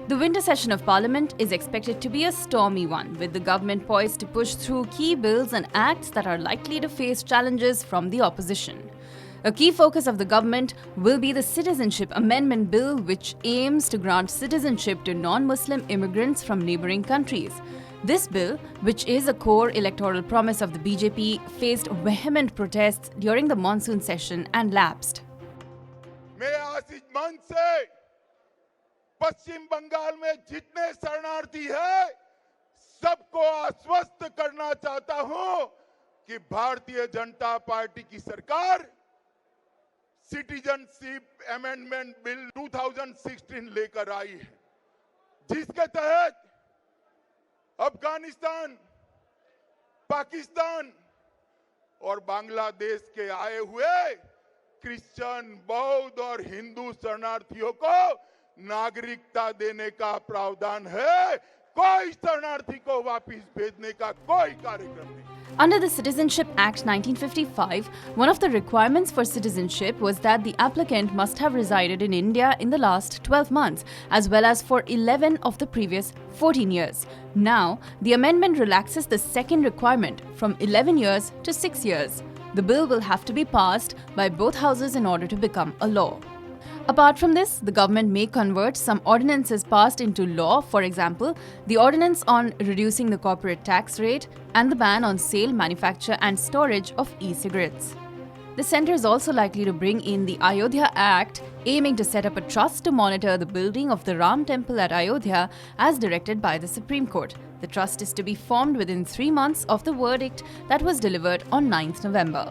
The winter session of Parliament is expected to be a stormy one, with the government poised to push through key bills and acts that are likely to face challenges from the opposition. A key focus of the government will be the Citizenship Amendment Bill, which aims to grant citizenship to non-Muslim immigrants from neighbouring countries. This bill, which is a core electoral promise of the BJP, faced vehement protests during the monsoon session and lapsed. पश्चिम बंगाल में जितने शरणार्थी हैं, सबको आश्वस्त करना चाहता हूं कि भारतीय जनता पार्टी की सरकार सिटीजनशिप अमेंडमेंट बिल 2016 लेकर आई है, जिसके तहत अफगानिस्तान, पाकिस्तान और बांग्लादेश के आए हुए क्रिश्चियन, बौद्ध और हिंदू शरणार्थियों को नागरिकता देने का प्रावधान है। कोई शरणार्थी को वापस भेजने का कोई कार्यक्रम नहीं। Under the Citizenship Act 1955, one of the requirements for citizenship was that the applicant must have resided in India in the last 12 months, as well as for 11 of the previous 14 years. Now, the amendment relaxes the second requirement from 11 years to 6 years. The bill will have to be passed by both houses in order to become a law. Apart from this, the government may convert some ordinances passed into law, for example, the ordinance on reducing the corporate tax rate and the ban on sale, manufacture and storage of e-cigarettes. The centre is also likely to bring in the Ayodhya Act, aiming to set up a trust to monitor the building of the Ram temple at Ayodhya as directed by the Supreme Court. The trust is to be formed within 3 months of the verdict that was delivered on 9th November.